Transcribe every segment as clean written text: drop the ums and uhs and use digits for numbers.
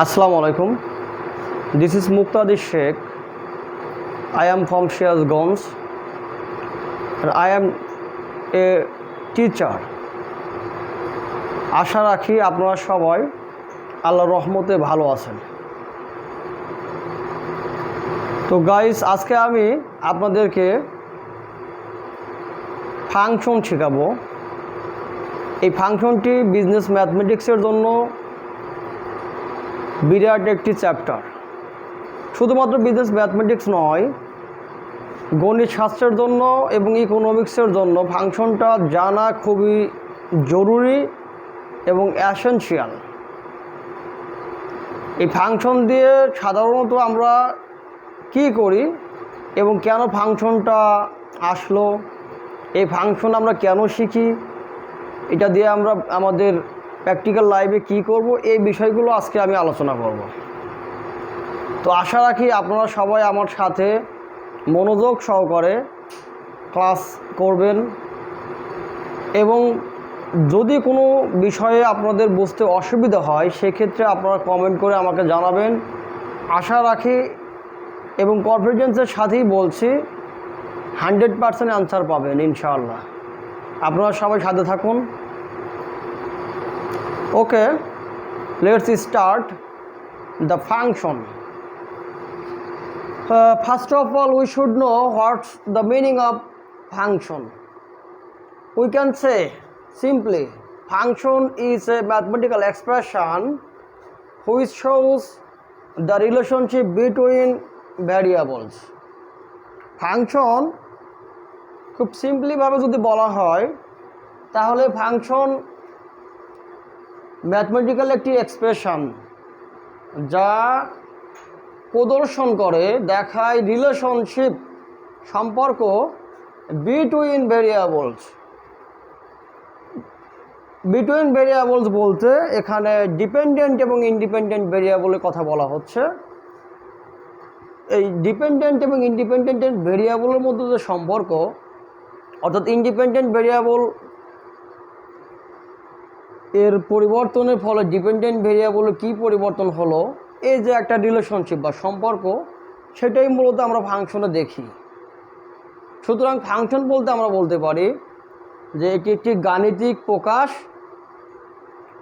Assalamu alaikum. This is Muqtadi Sheikh. I am from Shirazganj and I am a teacher. আশা রাখি আপনারা সবাই আল্লাহর রহমতে ভালো আছেন। তো গাইস, আজকে আমি আপনাদেরকে ফাংশন শেখাবো। এই ফাংশনটি বিজনেস ম্যাথমেটিক্সের জন্য বিরাট একটি চ্যাপ্টার। শুধুমাত্র বিজনেস ম্যাথমেটিক্স নয়, গণিত শাস্ত্রের জন্য এবং ইকোনমিক্সের জন্য ফাংশনটা জানা খুবই জরুরি এবং এসেনশিয়াল। এই ফাংশন দিয়ে সাধারণত আমরা কি করি এবং কেন ফাংশনটা আসলো, এই ফাংশন আমরা কেন শিখি, এটা দিয়ে আমরা আমাদের প্র্যাকটিক্যাল লাইফে কি করব, এই বিষয়গুলো আজকে আমি আলোচনা করব। তো আশা রাখি আপনারা সবাই আমার সাথে মনোযোগ সহকারে ক্লাস করবেন এবং যদি কোনো বিষয়ে আপনাদের বুঝতে অসুবিধা হয় সেক্ষেত্রে আপনারা কমেন্ট করে আমাকে জানাবেন। আশা রাখি এবং কনফিডেন্সের সাথেই বলছি 100% আনসার পাবেন ইনশাআল্লাহ। আপনারা সবাই সাথে থাকুন। Okay, let's start the function. First of all, we should know what's the meaning of function. We can say simply, function is a mathematical expression which shows the relationship between variables. Function খুব simply ভাবে যদি বলা হয় তাহলে function mathematical একটি expression যা প্রদর্শন করে, দেখায় রিলেশনশিপ, সম্পর্ক বিটুইন ভেরিয়েবলস। বিটুইন ভেরিয়েবলস বলতে এখানে ডিপেন্ডেন্ট এবং ইন্ডিপেন্ডেন্ট ভেরিয়েবলের কথা বলা হচ্ছে। এই ডিপেন্ডেন্ট এবং ইন্ডিপেন্ডেন্ট ভেরিয়েবলের মধ্যে যে সম্পর্ক, অর্থাৎ ইন্ডিপেন্ডেন্ট ভেরিয়েবল এর পরিবর্তনের ফলে ডিপেন্ডেন্ট ভেরিয়েবলে কী পরিবর্তন হলো, এই যে একটা রিলেশনশিপ বা সম্পর্ক, সেটাই মূলত আমরা ফাংশনে দেখি। সুতরাং ফাংশন বলতে আমরা বলতে পারি যে এটি একটি গাণিতিক প্রকাশ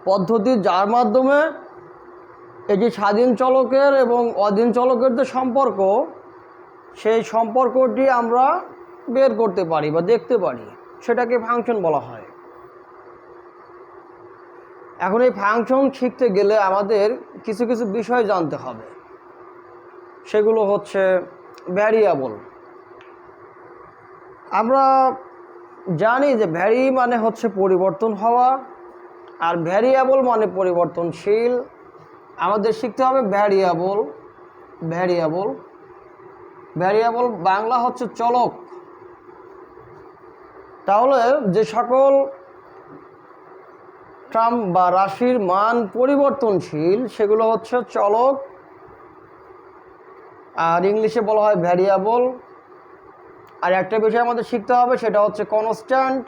পদ্ধতি যার মাধ্যমে এটি স্বাধীন চলকের এবং অধীন চলকের যে সম্পর্ক, সেই সম্পর্কটি আমরা বের করতে পারি বা দেখতে পারি, সেটাকে ফাংশন বলা হয়। এখন এই ফাংশন শিখতে গেলে আমাদের কিছু কিছু বিষয় জানতে হবে। সেগুলো হচ্ছে ভ্যারিয়েবল। আমরা জানি যে ভ্যারি মানে হচ্ছে পরিবর্তন হওয়া, আর ভ্যারিয়েবল মানে পরিবর্তনশীল। আমাদের শিখতে হবে ভ্যারিয়েবল। ভ্যারিয়েবল ভ্যারিয়েবল বাংলা হচ্ছে চলক। তাহলে যে সকল টার্ম বা রাশির মান পরিবর্তনশীল সেগুলো হচ্ছে চলক, আর ইংলিশে বলা হয় ভ্যারিয়েবল। আর একটা বিষয় আমাদের শিখতে হবে, সেটা হচ্ছে কনস্ট্যান্ট,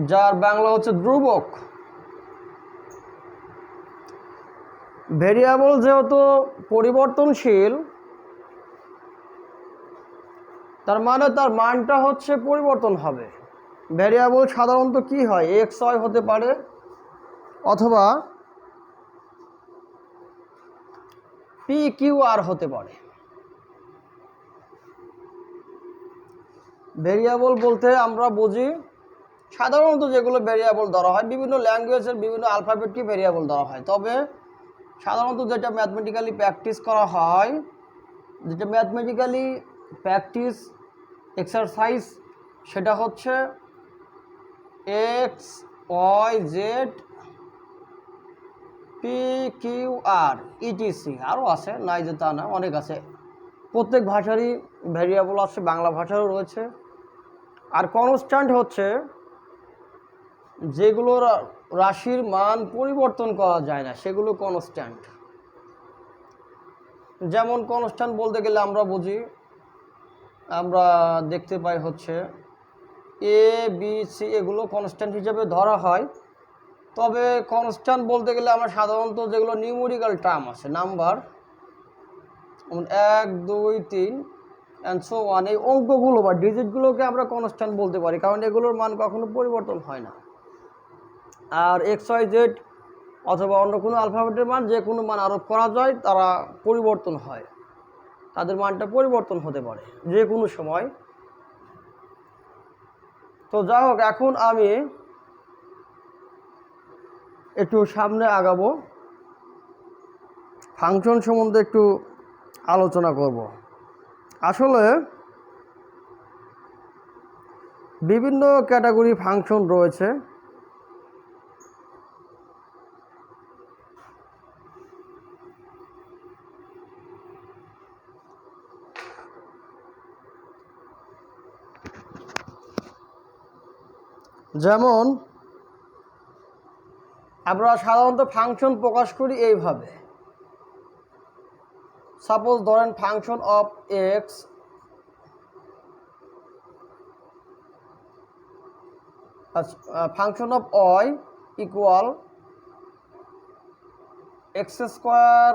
যার বাংলা হচ্ছে ধ্রুবক। ভ্যারিয়েবল যেহেতু পরিবর্তনশীল, তার মানে তার মানটা হচ্ছে পরিবর্তন হবে। ভ্যারিয়েবল সাধারণত কি হয়, এক্স ওয়াই হতে পারে অথবা পি কিউ আর হতে পারে। ভ্যারিয়েবল বলতে আমরা বুঝি সাধারণত যেগুলো ভ্যারিয়েবল ধরা হয়, বিভিন্ন ল্যাঙ্গুয়েজের বিভিন্ন অ্যালফাবেটকে ভ্যারিয়েবল ধরা হয়। তবে সাধারণত যেটা ম্যাথমেটিক্যালি প্র্যাকটিস করা হয়, যেটা ম্যাথমেটিক্যালি প্র্যাকটিস এক্সারসাইজ, সেটা হচ্ছে x y z p q r etc. আরও আছে, নাই যে তা না, অনেক আছে। প্রত্যেক ভাষারই ভ্যারিয়েবল আছে, বাংলা ভাষারও রয়েছে। আর কনস্ট্যান্ট হচ্ছে যেগুলো রাশির মান পরিবর্তন করা যায় না, সেগুলো কনস্ট্যান্ট। যেমন কনস্ট্যান্ট বলতে গেলে আমরা বুঝি, আমরা দেখতে পাই হচ্ছে এ বি সি, এগুলো কনস্ট্যান্ট হিসেবে ধরা হয়। তবে কনস্ট্যান্ট বলতে গেলে আমরা সাধারণত যেগুলো নিউমেরিক্যাল টার্ম আছে নাম্বার 1 2 3 অ্যান্ড সো ওয়ান, এই অঙ্কগুলো বা ডিজিটগুলোকে আমরা কনস্ট্যান্ট বলতে পারি, কারণ এগুলোর মান কখনো পরিবর্তন হয় না। আর XYZ অথবা অন্য কোনো অ্যালফাবেটের মান যে কোনো মান আরোপ করা যায়, তারা পরিবর্তন হয়, তাদের মানটা পরিবর্তন হতে পারে যে কোনো সময়। তো যাই হোক, এখন আমি একটু সামনে আগাবো, ফাংশন সম্বন্ধে একটু আলোচনা করব। আসলে বিভিন্ন ক্যাটাগরি ফাংশন রয়েছে। যেমন আমরা সাধারণত ফাংশন প্রকাশ করি এইভাবে। সাপোজ ধরেন function of x function of y equal x square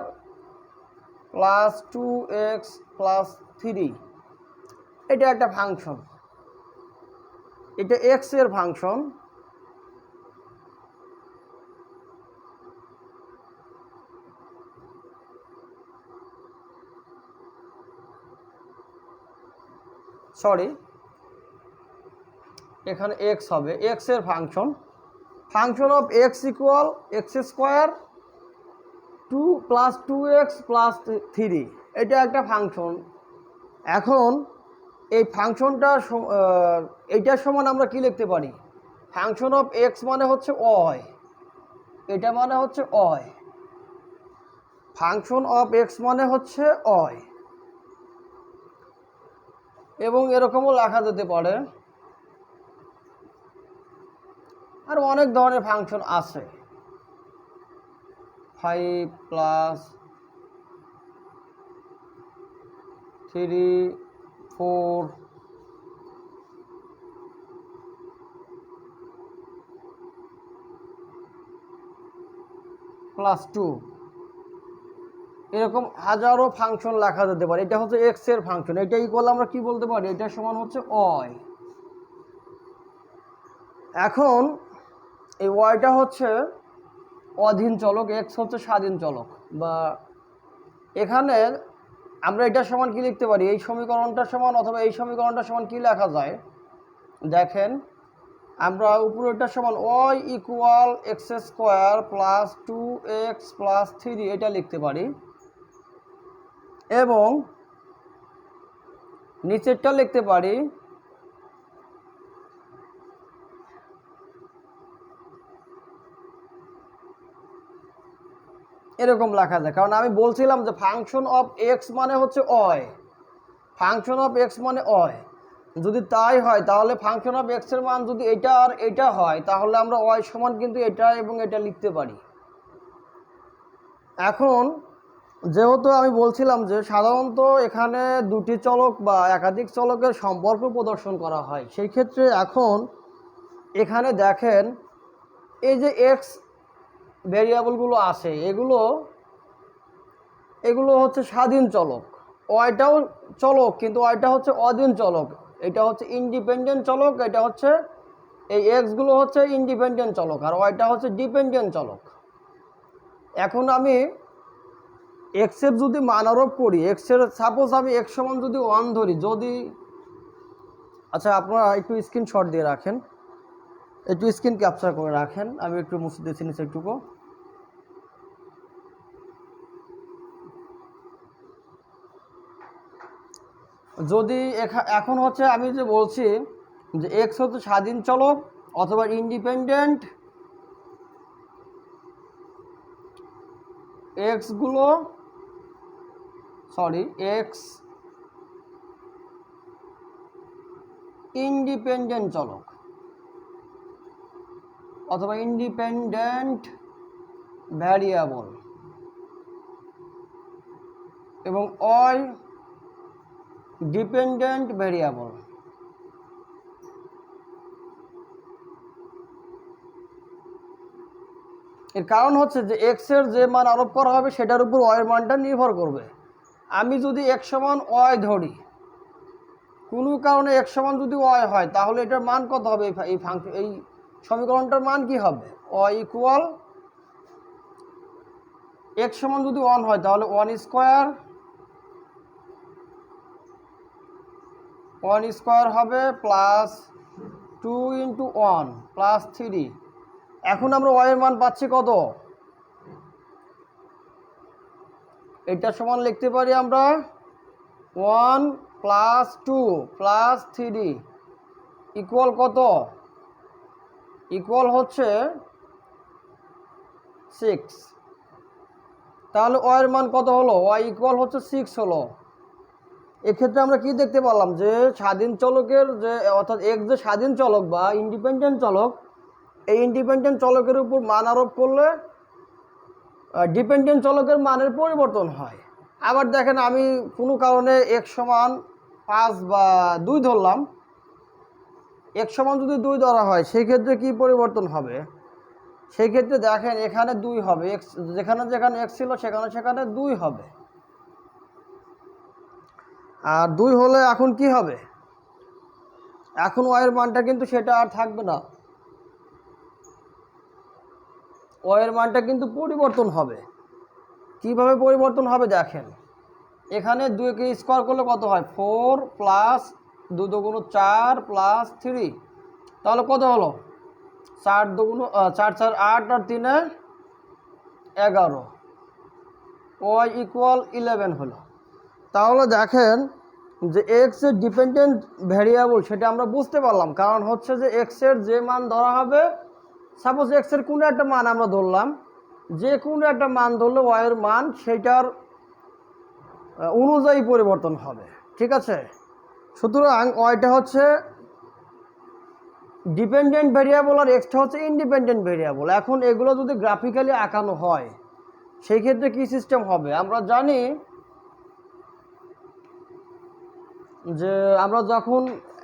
plus 2x plus 3। এটা একটা ফাংশন, এটা এক্স এর ফাংশন। সরি, এখানে এক্স হবে, এক্স এর function. Function of x equal x square 2 plus 2x plus 3, এটা একটা ফাংশন। এখন এই ফাংশনটা এইটার সমান আমরা কি লিখতে পারি? ফাংশন অফ এক্স মানে হচ্ছে ওয়াই, এটা মানে হচ্ছে ওয়াই। ফাংশন অফ এক্স মানে হচ্ছে ওয়াই। এবং এরকমও লেখা যেতে পারে, আর অনেক ধরনের ফাংশন আছে। 5 প্লাস 3 4 প্লাস 2, এরকম হাজারো ফাংশন লেখা যেতে পারে। এটা হচ্ছে এক্স এর ফাংশন, এটা ইকুয়াল আমরা কি বলতে পারি? এটা সমান হচ্ছে ওয়াই। এখন এই ওয়াইটা হচ্ছে অধীন চলক, এক্স হচ্ছে স্বাধীন চলক। বা এখানে আমরা এটার সমান কি লিখতে পারি? এই সমীকরণটার সমান অথবা এই সমীকরণটার সমান কি লেখা যায় দেখেন, আমরা উপরেরটার সমান y equal x square plus 2x plus 3 এটা লিখতে পারি, এবং নিচেরটা লিখতে পারি এরকম লেখা যায়। কারণ আমি বলছিলাম যে ফাংশন অফ এক্স মানে হচ্ছে ওয়াই, ফাংশন অফ এক্স মানে ওয়াই। যদি তাই হয় তাহলে ফাংশন অফ এক্স এর মান যদি এটা আর এটা হয়, তাহলে আমরা ওয়াই সমান কিন্তু এটা এবং এটা লিখতে পারি। এখন যেহেতু আমি বলছিলাম যে সাধারণত এখানে দুটি চলক বা একাধিক চলকের সম্পর্ক প্রদর্শন করা হয়, সেই ক্ষেত্রে এখন এখানে দেখেন এই যে এক্স ভেরিয়েবলগুলো আছে, এগুলো হচ্ছে স্বাধীন চলক। ওয়াইটাও চলক, কিন্তু ওয়াইটা হচ্ছে অধীন চলক। এটা হচ্ছে ইন্ডিপেন্ডেন্ট চলক, এটা হচ্ছে এই এক্সগুলো হচ্ছে ইন্ডিপেন্ডেন্ট চলক, আর ওয়াইটা হচ্ছে ডিপেন্ডেন্ট চলক। এখন আমি এক্সের যদি মান আরোপ করি, এক্সের সাপোজ আমি এক্স সমান যদি 1 ধরি, যদি আচ্ছা আপনারা একটু স্ক্রিনশট দিয়ে রাখেন, একটু স্ক্রিন ক্যাপচার করে রাখেন, আমি একটু মুছে দিচ্ছি নিচে একটুকু। যদি এখন হচ্ছে আমি যে বলছি যে এক্স হচ্ছে স্বাধীন চলক অথবা ইন্ডিপেন্ডেন্ট, এক্স ইন্ডিপেন্ডেন্ট চলক অথবা ইন্ডিপেন্ডেন্ট ভ্যারিয়েবল, এবং ওয়াই ডিপেন্ডেন্ট ভ্যারিয়েবল। এর কারণ হচ্ছে যে এক্স এর যে মান আরোপ করা হবে সেটার উপর ওয়াই এর মানটা নির্ভর করবে। আমি যদি এক্স সমান ওয়াই ধরি, কোনো কারণে এক্স সমান যদি ওয়াই হয়, তাহলে এটার মান কত হবে? এই সমীকরণটার মান কি হবে? ওয়াই ইকুয়াল এক্স সমান যদি 1 হয় তাহলে 1 স্কোয়ার হবে প্লাস 2 ইন্টু 1 প্লাস 3। এখন আমরা ওয়াই এর মান পাচ্ছি কত? এটা সমান লিখতে পারি আমরা 1 প্লাস 2 প্লাস 3 ইকুয়াল কত? ইকুয়াল হচ্ছে 6। তাহলে ওয়াই এর মান কত হলো? ওয়াই ইকুয়াল হচ্ছে 6 হলো। এক্ষেত্রে আমরা কি দেখতে পেলাম যে স্বাধীন চলকের যে অর্থাৎ এক্স যে স্বাধীন চলক বা ইন্ডিপেন্ডেন্ট চলক, এই ইন্ডিপেন্ডেন্ট চলকের উপর মান আরোপ করলে ডিপেন্ডেন্ট চলকের মানের পরিবর্তন হয়। আবার দেখেন, আমি কোনো কারণে এক্স সমান 5 বা 2 ধরলাম। এক্স সমান যদি 2 ধরা হয় সেই ক্ষেত্রে কি পরিবর্তন হবে? সেই ক্ষেত্রে দেখেন এখানে 2 হবে, এক্স যেখানে যেখানে এক্স ছিল সেখানে সেখানে 2 হবে। আর 2 হলে এখন কি হবে? এখন ওয়াইয়ের মানটা কিন্তু সেটা আর থাকবে না, ওয়াইয়ের মানটা কিন্তু পরিবর্তন হবে। কিভাবে পরিবর্তন হবে দেখেন, এখানে 2কে স্কোয়ার করলে কত হয়? 4 প্লাস 2 দুগুণ 4 প্লাস 3, তাহলে কত হলো? 4 দুগুণ 4 4 8 আর 3 11, ওয়াই ইকুয়াল 11 হলো। তাহলে দেখেন যে এক্স এর ডিপেন্ডেন্ট ভ্যারিয়েবল সেটা আমরা বুঝতে পারলাম। কারণ হচ্ছে যে এক্স এর যে মান ধরা হবে, সাপোজ এক্স এর কোনো একটা মান আমরা ধরলাম, যে কোনো একটা মান ধরলে ওয়াইয়ের মান সেটার অনুযায়ী পরিবর্তন হবে, ঠিক আছে? সুতরাং ওয়াইটা হচ্ছে ডিপেন্ডেন্ট ভ্যারিয়েবল আর এক্সটা হচ্ছে ইন্ডিপেন্ডেন্ট ভ্যারিয়েবল। এখন এগুলো যদি গ্রাফিক্যালি আঁকানো হয় সেই ক্ষেত্রে কী সিস্টেম হবে? আমরা জানি যে আমরা যখন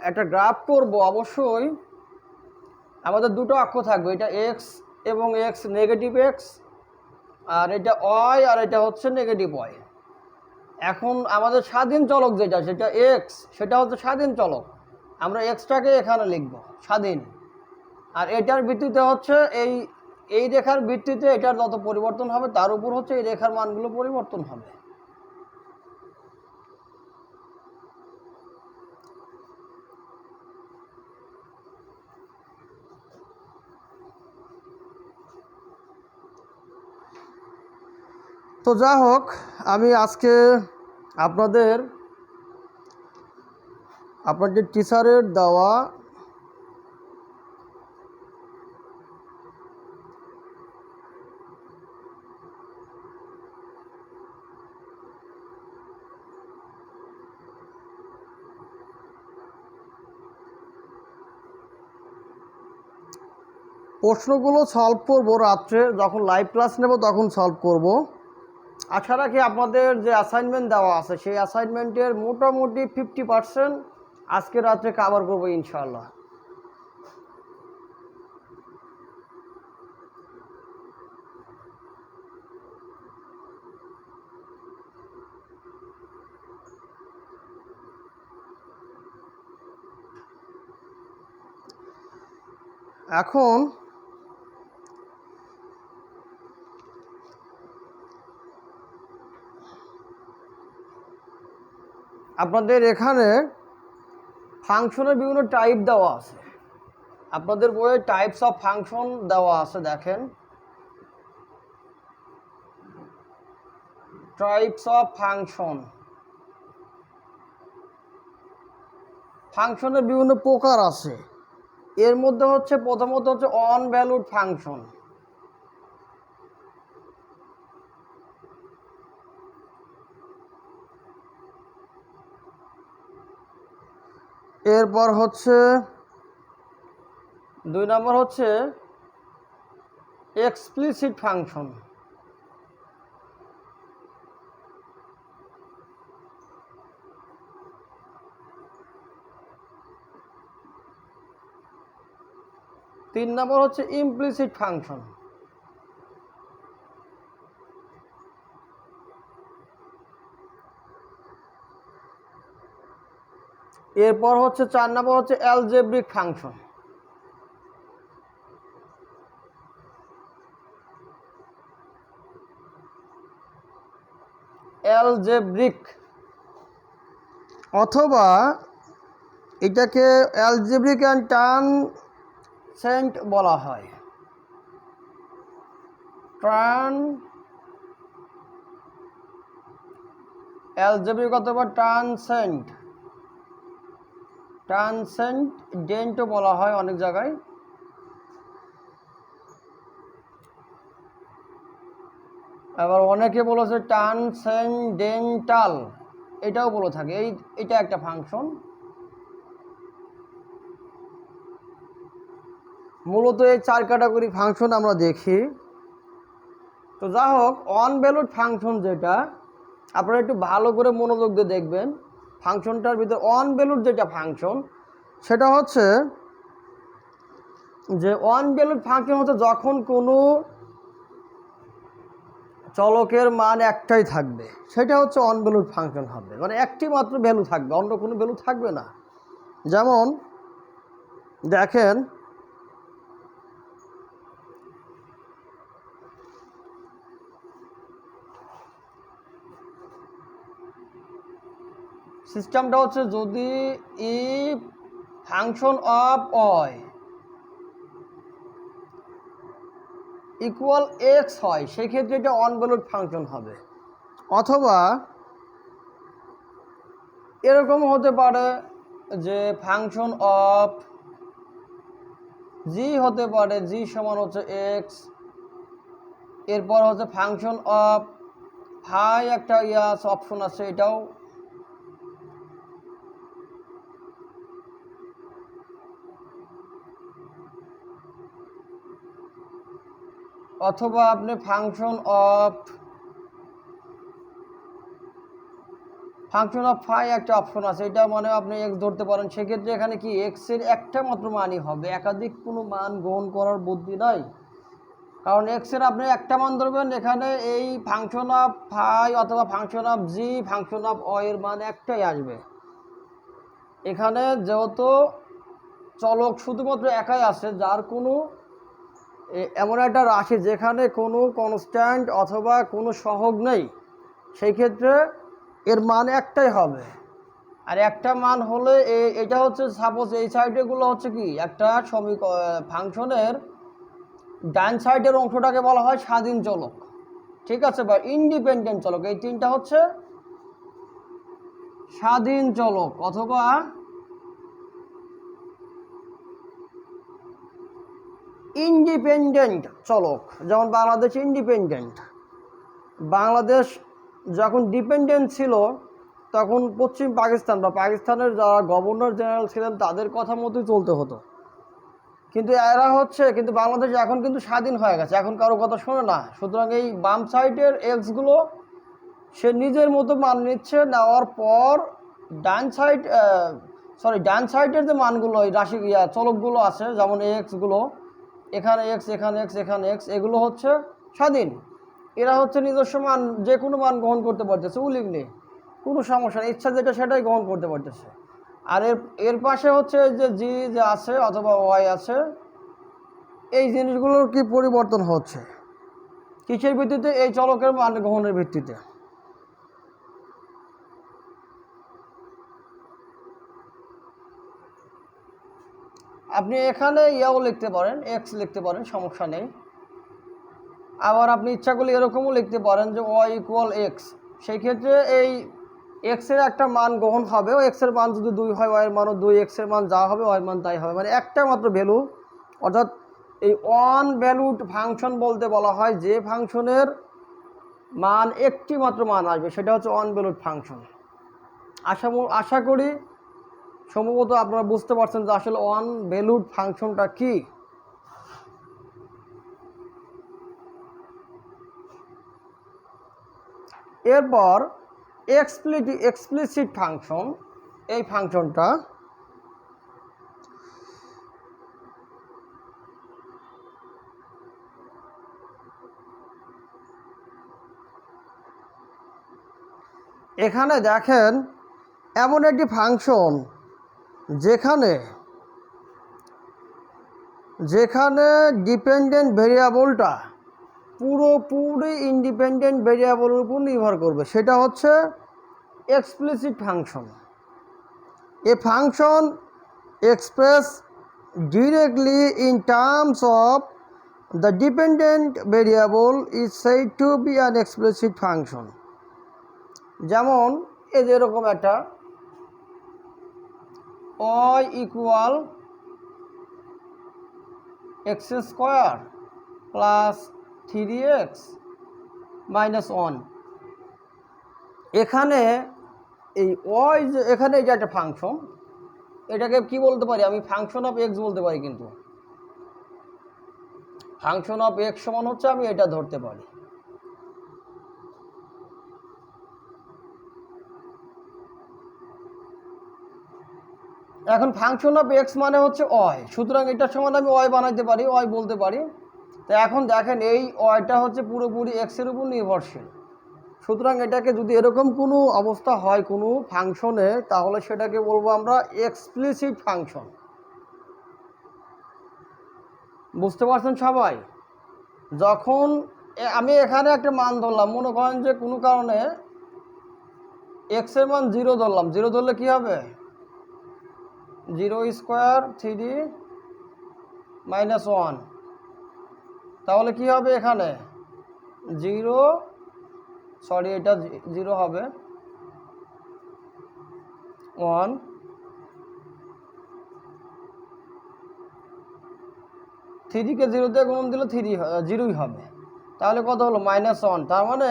একটা গ্রাফ করব অবশ্যই আমাদের দুটো অক্ষ থাকবে, এটা এক্স এবং এক্স নেগেটিভ এক্স, আর এটা ওয়াই আর এটা হচ্ছে নেগেটিভ ওয়াই। এখন আমাদের স্বাধীন চলক যেটা সেটা এক্স, সেটা হচ্ছে স্বাধীন চলক, আমরা এক্সটাকে এখানে লিখব স্বাধীন। আর এটার ভিত্তিতে হচ্ছে এই রেখার ভিত্তিতে এটার যত পরিবর্তন হবে তার উপর হচ্ছে এই রেখার মানগুলো পরিবর্তন হবে। তো যা হোক, আমি আজকে আপনাদের আপনাদের টিচারের দেওয়া প্রশ্নগুলো সলভ করব রাত্রে, যখন লাইভ ক্লাস নেব তখন সলভ করব। আশা রাখি আপনাদের যে অ্যাসাইনমেন্ট দেওয়া আছে সেই অ্যাসাইনমেন্টের মোটামুটি 50% আজকে রাত্রে কভার করবো ইনশাআল্লাহ। এখন আপনাদের এখানে ফাংশনের বিভিন্ন টাইপ দেওয়া আছে, আপনাদের বইয়ে টাইপস অফ ফাংশন দেওয়া আছে। দেখেন টাইপস অফ ফাংশন, ফাংশনের বিভিন্ন প্রকার আছে। এর মধ্যে হচ্ছে প্রথমত হচ্ছে অন ভ্যালুড ফাংশন। এরপর হচ্ছে 2 নম্বর হচ্ছে এক্সপ্লিসিট ফাংশন। তিন নম্বর হচ্ছে ইমপ্লিসিট ফাংশন। এরপর হচ্ছে 4 নম্বর হচ্ছে অ্যালজেব্রিক ফাংশন। অ্যালজেব্রিক অথবা এটাকে অ্যালজেব্রিক অ্যান্ড ট্রানসেন্ট বলা হয়। অ্যালজেব্রিক অথবা ট্রানসেন্ডেন্টও বলা হয় অনেক জায়গায়। আবার অনেকে বলেছে ট্রানসেন্ডেন্টাল, এটাও বলে থাকে। এটা একটা ফাংশন। মূলত এই 4 ক্যাটাগরি ফাংশন আমরা দেখি। তো যা হোক, অন ভ্যালুড ফাংশন যেটা, আপনারা একটু ভালো করে মনোযোগ দিয়ে দেখবেন। ফাংশনটার ভিতরে অন ভ্যালুড যেটা ফাংশন, সেটা হচ্ছে যে অন ভ্যালুড ফাংশন হচ্ছে যখন কোনো চলকের মান একটাই থাকবে, সেটা হচ্ছে অন ভ্যালুড ফাংশন হবে। মানে একটি মাত্র ভ্যালু থাকবে, অন্য কোনো ভ্যালু থাকবে না। যেমন দেখেন, সিস্টেমটা হচ্ছে যদি if function of y equal x হয়, সেক্ষেত্রে এটা অন ভ্যালুড ফাংশন হবে। অথবা এরকম হতে পারে যে ফাংশন অফ জি হতে পারে, জি সমান হচ্ছে এক্স। এরপর হচ্ছে ফাংশন অফ ফাই একটা অপশন আছে, এটাও। অথবা আপনি ফাংশন অফ ফাই একটা অপশন আছে, এটা মানে আপনি এক্স ধরতে পারেন। সেক্ষেত্রে এখানে কি এক্স এর একটা মাত্র মানই হবে, একাধিক কোনো মান গ্রহণ করার বুদ্ধি নাই। কারণ এক্স এর আপনি একটা মান ধরবেন, এখানে এই ফাংশন অফ ফাই অথবা function of g, function of y এর মান একটাই আসবে। এখানে যেহেতু চলক শুধুমাত্র একাই আছে, যার কোনো এমন একটা রাশি যেখানে কোনো কনস্ট্যান্ট অথবা কোনো সহগ নেই, সেই ক্ষেত্রে এর মান একটাই হবে। আর একটা মান হলে এটা হচ্ছে, সাপোজ এই সাইডেগুলো হচ্ছে কি একটা ফাংশনের ডান সাইডের অংশটাকে বলা হয় স্বাধীন চলক, ঠিক আছে, বা ইন্ডিপেন্ডেন্ট চলক। এই তিনটা হচ্ছে স্বাধীন চলক অথবা ইন্ডিপেন্ডেন্ট চলক। যেমন বাংলাদেশ ইন্ডিপেন্ডেন্ট। বাংলাদেশ যখন ডিপেন্ডেন্ট ছিল, তখন পশ্চিম পাকিস্তান বা পাকিস্তানের যারা গভর্নর জেনারেল ছিলেন তাদের কথা মতোই চলতে হতো। কিন্তু এরা হচ্ছে, কিন্তু বাংলাদেশ এখন কিন্তু স্বাধীন হয়ে গেছে, এখন কারো কথা শোনে না। সুতরাং এই বাম সাইডের এক্সগুলো সে নিজের মতো মান নিচ্ছে, নেওয়ার পর ডান সাইডের যে মানগুলো, এই রাশি চলকগুলো আছে, যেমন এক্সগুলো, এখানে এক্স, এখানে এক্স, এখানে এক্স, এগুলো হচ্ছে স্বাধীন। এরা হচ্ছে নিজস্ব মান, যে কোনো মান গ্রহণ করতে পারতেছে উইলিংলি, কোনো সমস্যা নেই, ইচ্ছা যেটা সেটাই গ্রহণ করতে পারতেছে। আর এর পাশে হচ্ছে যে জি যে আছে অথবা ওয়াই আছে, এই জিনিসগুলোর কি পরিবর্তন হচ্ছে কিসের ভিত্তিতে? এই চলকের মান গ্রহণের ভিত্তিতে। আপনি এখানে ইয়াও লিখতে পারেন, এক্স লিখতে পারেন, সমস্যা নেই। আবার আপনি ইচ্ছা করলে এরকমও লিখতে পারেন যে ওয়াই ইকুয়াল এক্স। সেই ক্ষেত্রে এই এক্সের একটা মান গ্রহণ হবে, ও এক্সের মান যদি 2 হয়, ওয়াইয়ের মানও 2, এক্সের মান যা হবে ওয়াইয়ের মান তাই হবে। মানে একটা মাত্র ভ্যালু, অর্থাৎ এই অন ভ্যালুড ফাংশন বলতে বলা হয় যে ফাংশনের মান একটি মাত্র মান আসবে, সেটা হচ্ছে অন ভ্যালুড ফাংশন। আশা করি সম্ভবত আপনারা বুঝতে পারছেন যে আসলে অন ভ্যালুড ফাংশনটা কি। এরপর এক্সপ্লিসিট ফাংশন, এই ফাংশনটা এখানে দেখেন, এমন একটি ফাংশন যেখানে যেখানে ডিপেন্ডেন্ট ভেরিয়েবলটা পুরোপুরি ইন্ডিপেন্ডেন্ট ভেরিয়েবলের উপর নির্ভর করবে, সেটা হচ্ছে explicit function. A function express directly in terms of the dependent variable is said to be an explicit function. যেমন এই যে এরকম একটা y equal x square plus 3x minus 1, এখানে এই y এখানে এই যে একটা ফাংশন, এটাকে কি বলতে পারি আমি? ফাংশন অফ এক্স বলতে পারি। কিন্তু ফাংশন অফ এক্স সমান হচ্ছে আমি এটা ধরতে পারি। এখন ফাংশন অফ এক্স মানে হচ্ছে অয়, সুতরাং এটার সমান আমি অয় বানাইতে পারি, অয় বলতে পারি। তো এখন দেখেন এই অয়টা হচ্ছে পুরোপুরি এক্সের উপর নির্ভরশীল, সুতরাং এটাকে যদি এরকম কোনো অবস্থা হয় কোনো ফাংশনে, তাহলে সেটাকে বলবো আমরা এক্সপ্লিসিট ফাংশন। বুঝতে পারছেন সবাই? যখন আমি এখানে একটা মান ধরলাম, মনে করেন যে কোনো কারণে এক্সের মান 0 ধরলাম, 0 ধরলে কি হবে? 0 স্কোয়ার 3 মাইনাস 1, তাহলে কি হবে এখানে? 0, সরি এটা 0 হবে, 1, 3কে 0 দিয়ে গুণ দিলে 0ই হবে, তাহলে কত হলো? -1। তার মানে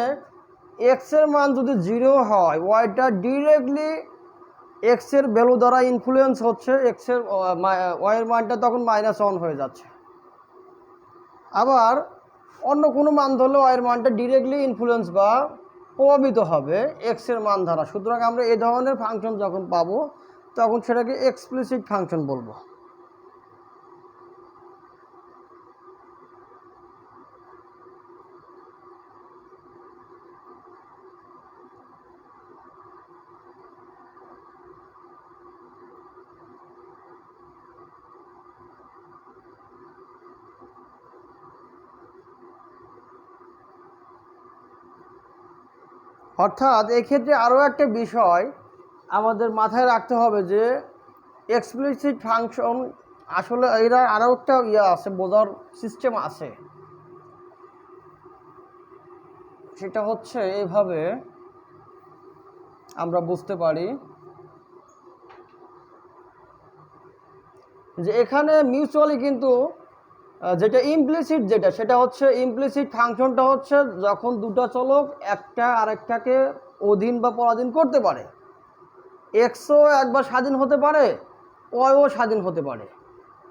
এক্সের মান যদি 0 হয়, ওয়াইটা ডিরেক্টলি এক্সের ভ্যালু দ্বারা ইনফ্লুয়েন্স হচ্ছে, এক্সের ওয়াইয়ের মানটা তখন -1 হয়ে যাচ্ছে। আবার অন্য কোনো মান ধরলে ওয়াইয়ের মানটা ডিরেক্টলি ইনফ্লুয়েন্স বা প্রভাবিত হবে এক্সের মান দ্বারা। সুতরাং আমরা এই ধরনের ফাংশন যখন পাবো, তখন সেটাকে এক্সপ্লিসিট ফাংশন বলবো। অর্থাৎ এক্ষেত্রে আরও একটা বিষয় আমাদের মাথায় রাখতে হবে যে এক্সপ্লিসিট ফাংশন আসলে এরা আরও একটা আছে, বোঝার সিস্টেম আছে। সেটা হচ্ছে এইভাবে আমরা বুঝতে পারি যে এখানে মিউচুয়ালি কিন্তু যেটা ইমপ্লিসিট, সেটা হচ্ছে ইমপ্লিসিট ফাংশনটা হচ্ছে যখন দুটো চলক একটা আরেকটাকে অধীন বা পরাধীন করতে পারে। এক্সও একবার স্বাধীন হতে পারে, ওয়াইও স্বাধীন হতে পারে,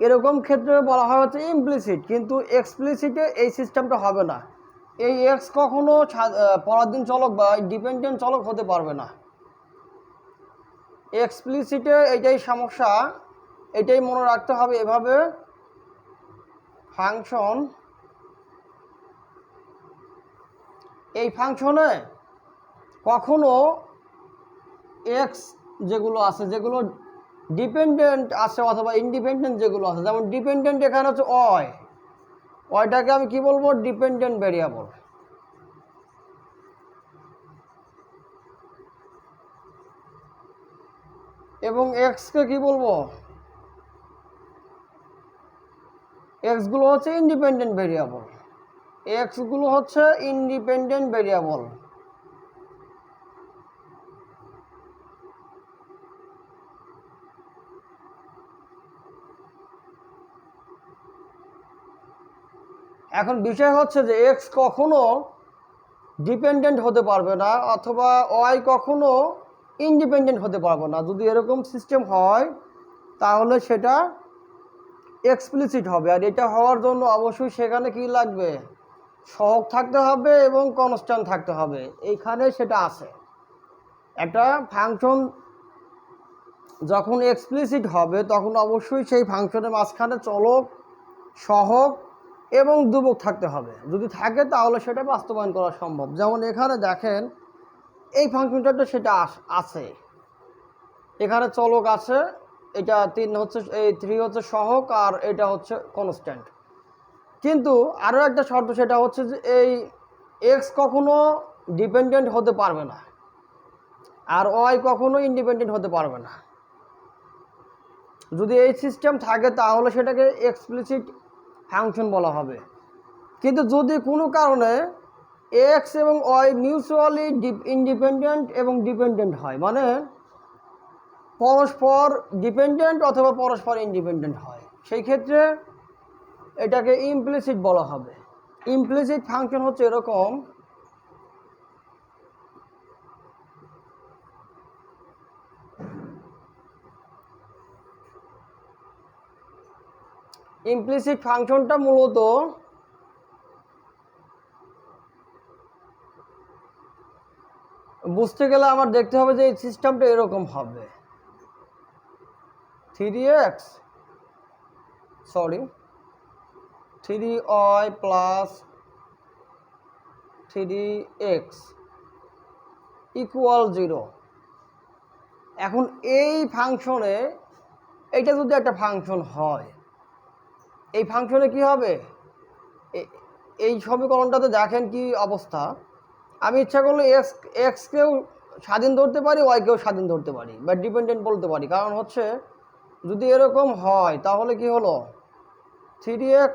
এরকম ক্ষেত্রে বলা হয় হচ্ছে ইমপ্লিসিট। কিন্তু এক্সপ্লিসিটে এই সিস্টেমটা হবে না, এই এক্স কখনো পরাধীন চলক বা ডিপেন্ডেন্ট চলক হতে পারবে না। এক্সপ্লিসিটে এটাই সমস্যা, এটাই মনে রাখতে হবে। এভাবে ফাংশন, এই ফাংশনে কখনো এক্স যেগুলো আছে, যেগুলো ডিপেন্ডেন্ট আছে অথবা ইন্ডিপেন্ডেন্ট যেগুলো আছে, যেমন ডিপেন্ডেন্ট এখানে হচ্ছে ওয়টাকে আমি কি বলবো? Dependent variable. এবং এক্সকে কি বলবো? এক্সগুলো হচ্ছে ইন্ডিপেন্ডেন্ট ভেরিয়েবল, এক্সগুলো হচ্ছে ইন্ডিপেন্ডেন্ট ভেরিয়েবল। এখন বিষয় হচ্ছে যে এক্স কখনো ডিপেন্ডেন্ট হতে পারবে না অথবা ওয়াই কখনো ইন্ডিপেন্ডেন্ট হতে পারবে না। যদি এরকম সিস্টেম হয় তাহলে সেটা এক্সপ্লিসিট হবে। আর এটা হওয়ার জন্য অবশ্যই সেখানে কি লাগবে? সহগ থাকতে হবে এবং কনস্ট্যান্ট থাকতে হবে। এইখানে সেটা আছে। একটা ফাংশন যখন এক্সপ্লিসিট হবে তখন অবশ্যই সেই ফাংশনের মাঝখানে চলক, সহগ এবং ধ্রুবক থাকতে হবে। যদি থাকে তাহলে সেটা বাস্তবায়ন করা সম্ভব। যেমন এখানে দেখেন এই ফাংশনটা সেটা আছে, এখানে চলক আছে এটা 3 হচ্ছে, এই 3 হচ্ছে সহগ আর এটা হচ্ছে কনস্ট্যান্ট। কিন্তু আরও একটা শর্ত, সেটা হচ্ছে যে এই এক্স কখনো ডিপেন্ডেন্ট হতে পারবে না আর ওয়াই কখনো ইন্ডিপেন্ডেন্ট হতে পারবে না। যদি এই সিস্টেম থাকে তাহলে সেটাকে এক্সপ্লিসিট ফাংশন বলা হবে। কিন্তু যদি কোনো কারণে এক্স এবং ওয়াই মিউচুয়ালি ইন্ডিপেন্ডেন্ট এবং ডিপেন্ডেন্ট হয়, মানে পরস্পর ডিপেন্ডেন্ট অথবা পরস্পর ইন্ডিপেন্ডেন্ট হয়, সেই ক্ষেত্রে এটাকে ইমপ্লিসিট বলা হবে। ইমপ্লিসিট ফাংশন হচ্ছে এরকম, ইমপ্লিসিট ফাংশনটা মূলত বুঝতে গেলে আমার দেখতে হবে যে এই সিস্টেমটা এরকম হবে, 3y প্লাস 3x ইকুয়াল 0। এখন এই ফাংশনে, এইটা যদি একটা ফাংশন হয়, এই ফাংশনে কি হবে, এই সমীকরণটাতে দেখেন কি অবস্থা। আমি ইচ্ছা করলে এক্সকেও স্বাধীন ধরতে পারি, ওয়াইকেও স্বাধীন ধরতে পারি বা ডিপেন্ডেন্ট বলতে পারি। কারণ হচ্ছে যদি এরকম হয় তাহলে কি হলো 3x।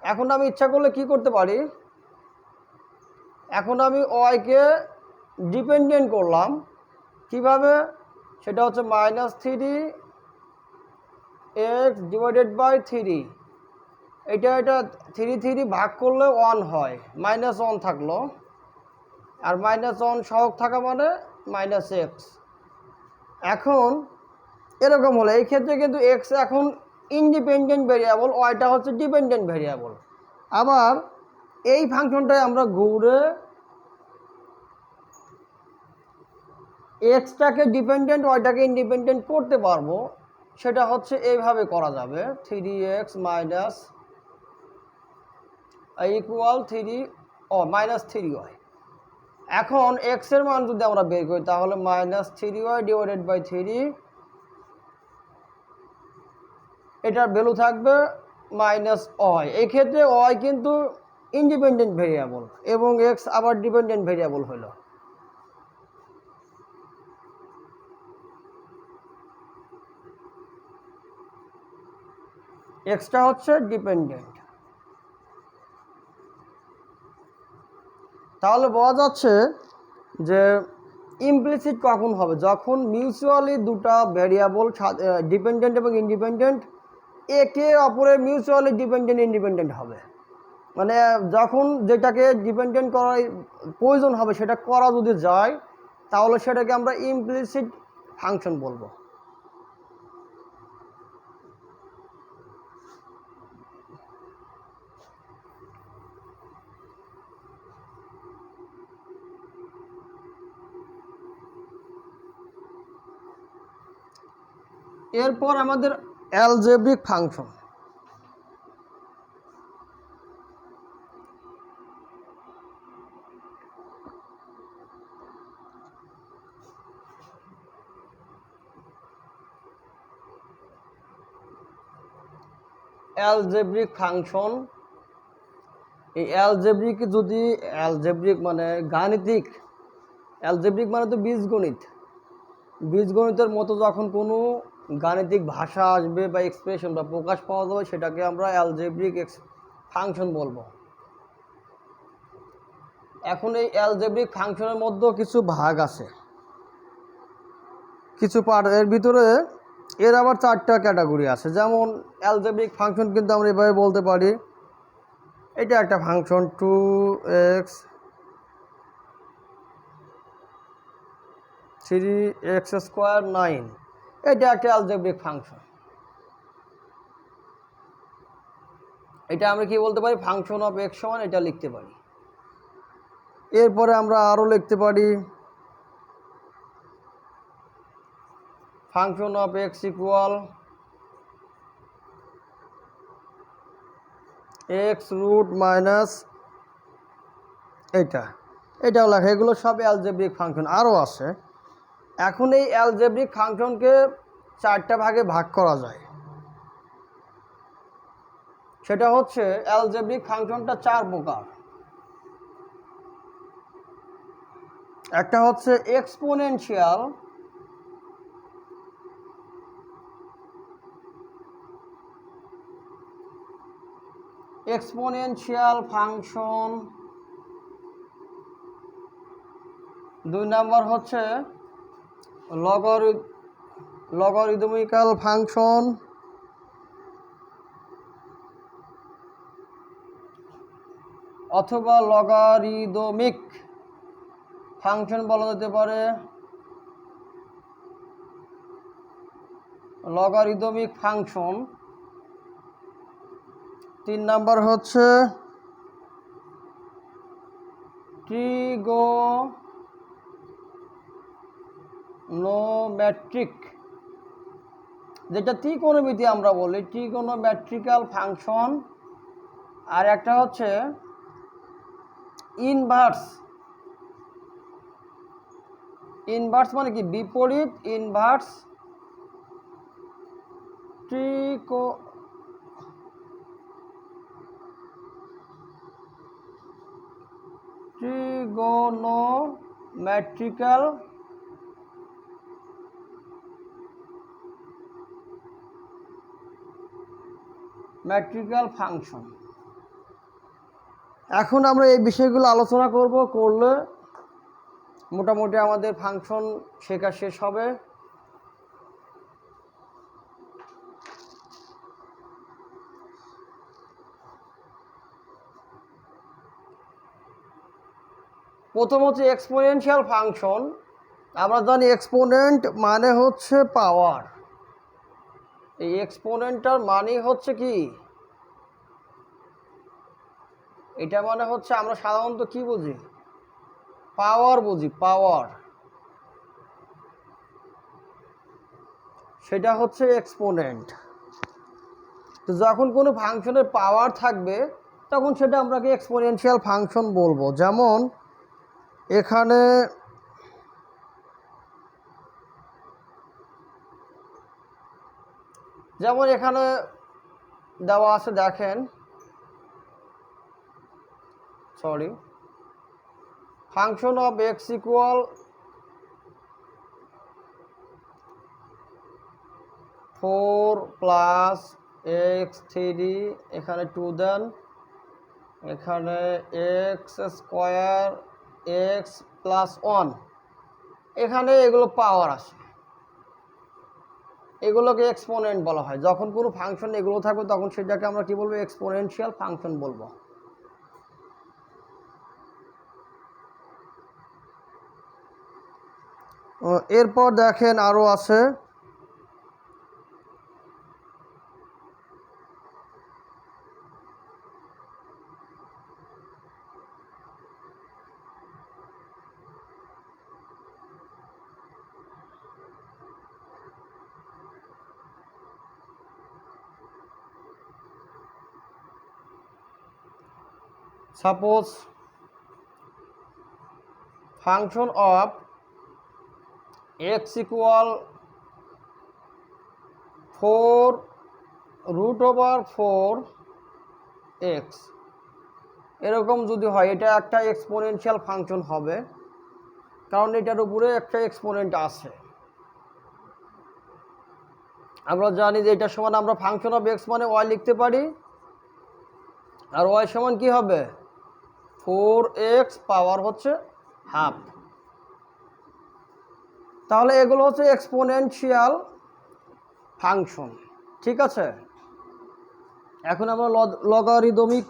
এখন আমি ইচ্ছা করলে কি করতে পারি, এখন আমি ওয়াইকে ডিপেন্ডেন্ট করলাম কিভাবে, সেটা হচ্ছে -3x ডিভাইডেড বাই 3। এটা 3 ভাগ করলে 1 হয়, -1 থাকলো, আর -1 সহগ থাকা মানে -x। এখন এরকম হলো, এই ক্ষেত্রে কিন্তু x এখন ইন্ডিপেন্ডেন্ট ভেরিয়েবল, ওয়াইটা হচ্ছে ডিপেন্ডেন্ট ভেরিয়েবল। আবার এই ফাংশনটাই আমরা ঘুরে এক্সটাকে ডিপেন্ডেন্ট ওয়াইটাকে ইন্ডিপেন্ডেন্ট করতে পারবো। সেটা হচ্ছে এইভাবে করা যাবে, 3x মাইনাস ইকুয়াল -3y। এখন x এর মান যদি আমরা বের করি তাহলে -3y ডিভাইডেড বাই 3, এটার ভ্যালু থাকবে -y। এই ক্ষেত্রে y কিন্তু ইন্ডিপেন্ডেন্ট ভেরিয়েবল এবং x আবার ডিপেন্ডেন্ট ভেরিয়েবল হলো। এক্সটা হচ্ছে ডিপেন্ডেন্ট। তাহলে বোঝা যাচ্ছে যে ইমপ্লিসিট কখন হবে, যখন মিউচুয়ালি দুটা ভেরিয়েবল ডিপেন্ডেন্ট এবং ইন্ডিপেন্ডেন্ট একে অপরের মিউচুয়ালি ডিপেন্ডেন্ট ইন্ডিপেন্ডেন্ট হবে। মানে যখন যেটাকে ডিপেন্ডেন্ট করার প্রয়োজন হবে সেটা করা যদি যায় তাহলে সেটাকে আমরা ইমপ্লিসিট ফাংশন বলবো। এরপর আমাদের অ্যালজেব্রিক ফাংশন। অ্যালজেব্রিক ফাংশন, এই অ্যালজেব্রিক যদি অ্যালজেব্রিক মানে গাণিতিক, অ্যালজেব্রিক মানে তো বীজগণিত, বীজগণিতের মতো যখন কোনো গাণিতিক ভাষা আসবে বা এক্সপ্রেশন বা প্রকাশ পাওয়া যাবে সেটাকে আমরা অ্যালজেব্রিক ফাংশন বলবো। এখন এই অ্যালজেব্রিক ফাংশনের মধ্যেও কিছু ভাগ আছে, কিছু পার্ট, এর ভিতরে এর আবার 4টা ক্যাটাগরি আছে। যেমন অ্যালজেব্রিক ফাংশন কিন্তু আমরা এভাবে বলতে পারি, এটা একটা ফাংশন 2x 3x স্কোয়ার 9, এটা একটা অ্যালজেব্রিক ফাংশন। এটা আমরা কি বলতে পারি, ফাংশন অফ x সমান এটা লিখতে পারি। এরপরে আমরা আরও লিখতে পারি function of x equal x root minus এটাও লেখা। এগুলো সব অ্যালজেব্রিক ফাংশন, আরও আছে। এখন এই অ্যালজেব্রিক ফাংশনকে 4টা ভাগে ভাগ করা যায়। সেটা হচ্ছে অ্যালজেব্রিক ফাংশনটা 4 প্রকার। একটা হচ্ছে এক্সপোনেনশিয়াল, ফাংশন। 2 নাম্বার হচ্ছে লগারিদমিক্যাল ফাংশন, অথবা লগারিদমিক ফাংশন বলা যেতে পারে, লগারিদমিক ফাংশন। 3 নাম্বার হচ্ছে ট্রিগোনোমেট্রিক, যেটা ত্রিকোণমিতি আমরা বলি, ট্রিগোনোমেট্রিক্যাল ফাংশন। আর একটা হচ্ছে ইনভার্স মানে কি বিপরীত, ইনভার্স ট্রিগোনোমেট্রিক্যাল ফাংশন। এখন আমরা এই বিষয়গুলো আলোচনা করলে মোটামুটি আমাদের ফাংশন শেখা শেষ হবে। প্রথম হচ্ছে এক্সপোনেনশিয়াল ফাংশন। আমরা জানি এক্সপোনেন্ট মানে হচ্ছে পাওয়ার। এই এক্সপোনেন্টটার মানে হচ্ছে কি, এটা মানে হচ্ছে আমরা সাধারণত কি বুঝি, পাওয়ার বুঝি, পাওয়ার। সেটা হচ্ছে এক্সপোনেন্ট। তো যখন কোনো ফাংশনের পাওয়ার থাকবে তখন সেটা আমরা কি এক্সপোনেনশিয়াল ফাংশন বলবো। যেমন এখানে দেওয়া আছে, দেখেন, function of x equal 4 plus x3, এখানে 2 দেন, এখানে এক্স স্কোয়ার এক্স প্লাস 1, এখানে এগুলো পাওয়ার আসে, এগুলোকে এক্সপোনেন্ট বলা হয়। যখন কোনো ফাংশন এগুলো থাকবে তখন সেটাকে আমরা কি বলবো, এক্সপোনেনশিয়াল ফাংশন বলবো। এরপর দেখেন আরও আছে, suppose function of x equal 4√4x, এরকম যদি হয় এটা একটা এক্সপোনেনশিয়াল ফাংশন হবে, কারণ এটার উপরে একটা এক্সপোনেন্ট আছে। আমরা জানি যে এটা সমান আমরা ফাংশন অফ এক্স মানে ওয়াই লিখতে পারি, আর ওয়াই সমান কি হবে, 4x পাওয়ার হচ্ছে হাফ। তাহলে এগুলো হচ্ছে এক্সপোনেনশিয়াল ফাংশন, ঠিক আছে। এখন আমরা লগারিদমিক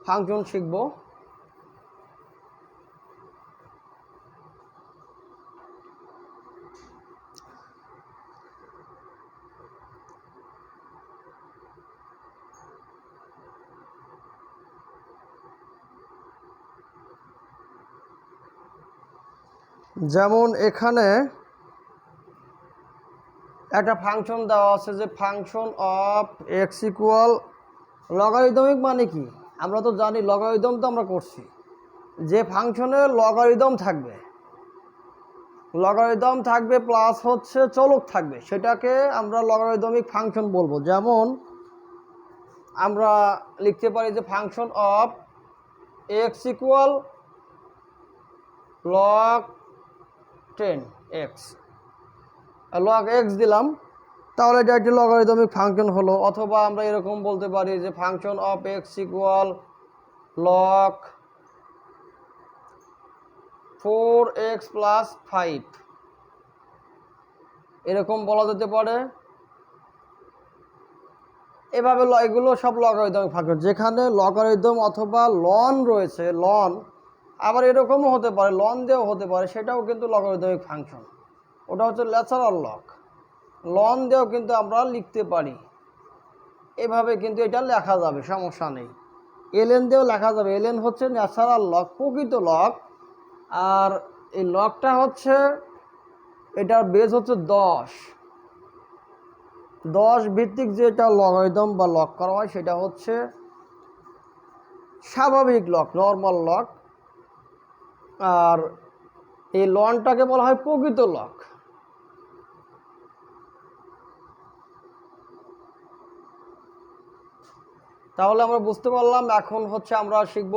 ফাংশন শিখব। যেমন এখানে একটা ফাংশন দেওয়া আছে যে function of x equal, logarithmic মানে কি আমরা তো জানি, লগারিদম তো আমরা করছি, যে ফাংশনে লগারিদম থাকবে লগারিদম থাকবে প্লাস হচ্ছে চলক থাকবে, সেটাকে আমরা লগারিদমিক ফাংশন বলবো। যেমন আমরা লিখতে পারি যে function of x equal log 10x, log x দিলাম, তাহলে এটা একটি লগারিদমিক ফাংশন হলো। অথবা আমরা এরকম বলতে পারি যে function of x equal log 4x plus 5, এরকম বলা যেতে পারে। এভাবে এগুলো সব লগারিদমিক ফাংশন, যেখানে লগারিদম অথবা লন রয়েছে। লন আবার এরকমও হতে পারে, লন দিয়েও হতে পারে, সেটাও কিন্তু লগারিদমিক ফাংশন। ওটা হচ্ছে ন্যাচারাল লগ। লন দিয়েও কিন্তু আমরা লিখতে পারি, এভাবে কিন্তু এটা লেখা যাবে, সমস্যা নেই। এলএন দিয়েও লেখা যাবে। এলএন হচ্ছে ন্যাচারাল লগ, প্রকৃত লগ। আর এই লগটা হচ্ছে, এটার বেস হচ্ছে 10 ভিত্তিক যেটা লগারিদম বা লগ করা হয় সেটা হচ্ছে স্বাভাবিক লগ, নর্মাল লগ। আর এই লনটাকে বলা হয় প্রকৃত লগ। তাহলে আমরা বুঝতে পারলাম। এখন হচ্ছে আমরা শিখব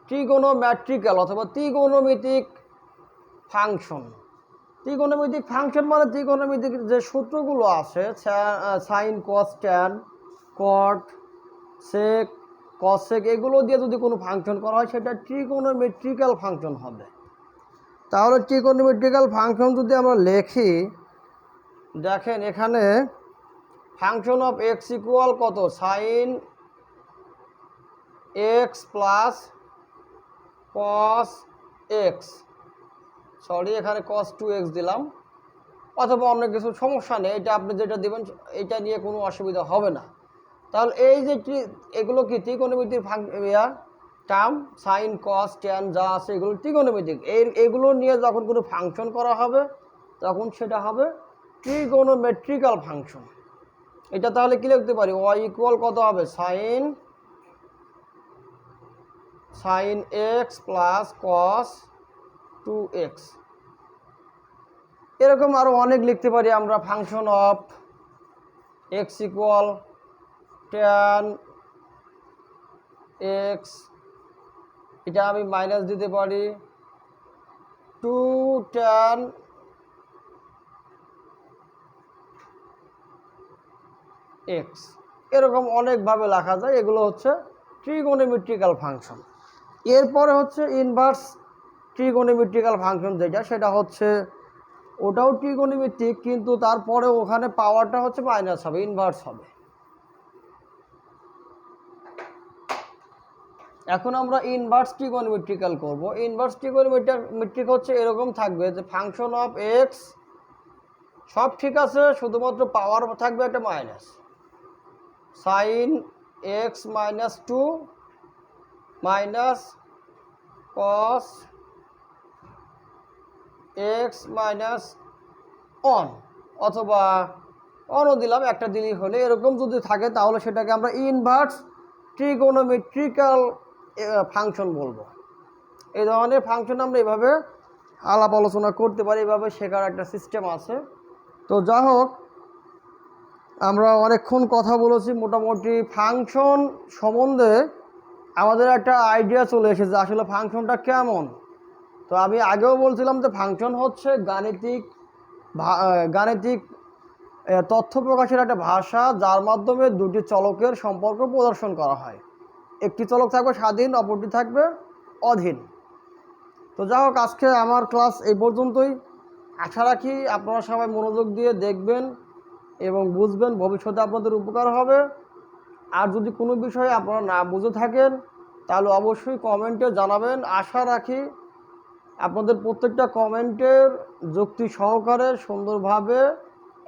ট্রিগোনোমেট্রিক্যাল অথবা ত্রিকোণমিতিক ফাংশন। ত্রিকোণমিতিক ফাংশন মানে ত্রিকোণমিতিক যে সূত্রগুলো আছে, sine cos tan cot sec cosec, এগুলো দিয়ে যদি কোনো ফাংশন করা হয় সেটা ট্রিগোনোমেট্রিক্যাল ফাংশন হবে। তাহলে ট্রিগোনোমেট্রিক্যাল ফাংশন যদি আমরা লিখি, দেখেন এখানে ফাংশন অফ এক্স ইকুয়াল কত, sine x plus cos x, sorry এখানে cos 2x দিলাম, অথবা অন্য কিছু, সমস্যা নেই। এটা আপনি যেটা দেবেন এটা নিয়ে কোনো অসুবিধা হবে না। তাহলে এই যে এগুলো কি ত্রিকোণমিতিক টার্ম, সাইন কস ট্যান যা আছে এগুলো ত্রিকোণমিতিক। এগুলো নিয়ে যখন কোনো ফাংশন করা হবে তখন সেটা হবে ট্রিগোনোমেট্রিক্যাল ফাংশন। এটা তাহলে কি লিখতে পারি, y ইকুয়াল কত হবে, সাইন এক্স প্লাস কস 2x। এরকম আরও অনেক লিখতে পারি আমরা। Function of x equal tan x, এটা আমি মাইনাস দিতে পারি 2 ট্যান এক্স। এরকম অনেকভাবে লেখা যায়। এগুলো হচ্ছে ট্রিগোনোমেট্রিক্যাল ফাংশন। এরপরে হচ্ছে ইনভার্স ট্রিগোনোমেট্রিক্যাল ফাংশন, যেটা সেটা হচ্ছে ওটাও ট্রিগোনোমেট্রিক, কিন্তু তারপরে ওখানে পাওয়ারটা হচ্ছে মাইনাস হবে, ইনভার্স হবে। এখন আমরা ইনভার্স ট্রিগোনোমেট্রিক্যাল করব। ইনভার্স ট্রিগোনোমেট্রিক হচ্ছে এরকম থাকবে যে ফাংশন অফ এক্স সব ঠিক আছে, শুধুমাত্র পাওয়ার থাকবে একটা minus, sine x minus 2 minus cos x minus অন, অথবা অনও দিলাম, একটা দিলেই হলে। এরকম যদি থাকে তাহলে সেটাকে আমরা ইনভার্স ট্রিগোনোমেট্রিক্যাল ফাংশন বলবো। এই ধরনের ফাংশন আমরা এভাবে আলাপ আলোচনা করতে পারি, এভাবে শেখার একটা সিস্টেম আছে। তো যা হোক, আমরা অনেকক্ষণ কথা বলেছি। মোটামুটি ফাংশন সম্বন্ধে আমাদের একটা আইডিয়া চলে এসেছে আসলে ফাংশনটা কেমন। তো আমি আগেও বলছিলাম যে ফাংশন হচ্ছে গাণিতিক তথ্য প্রকাশের একটা ভাষা, যার মাধ্যমে দুটি চলকের সম্পর্ক প্রদর্শন করা হয়। একটি চলক থাকবে স্বাধীন, অপরটি থাকবে অধীন। তো যা হোক, আজকে আমার ক্লাস এই পর্যন্তই। আশা রাখি আপনারা সবাই মনোযোগ দিয়ে দেখবেন এবং বুঝবেন, ভবিষ্যতে আপনাদের উপকার হবে। আর যদি কোনো বিষয়ে আপনারা না বুঝে থাকেন তাহলে অবশ্যই কমেন্টে জানাবেন। আশা রাখি আপনাদের প্রত্যেকটা কমেন্টের যুক্তি সহকারে সুন্দরভাবে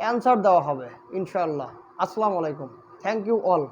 অ্যান্সার দেওয়া হবে ইনশাআল্লাহ। আসসালামু আলাইকুম, থ্যাংক ইউ অল।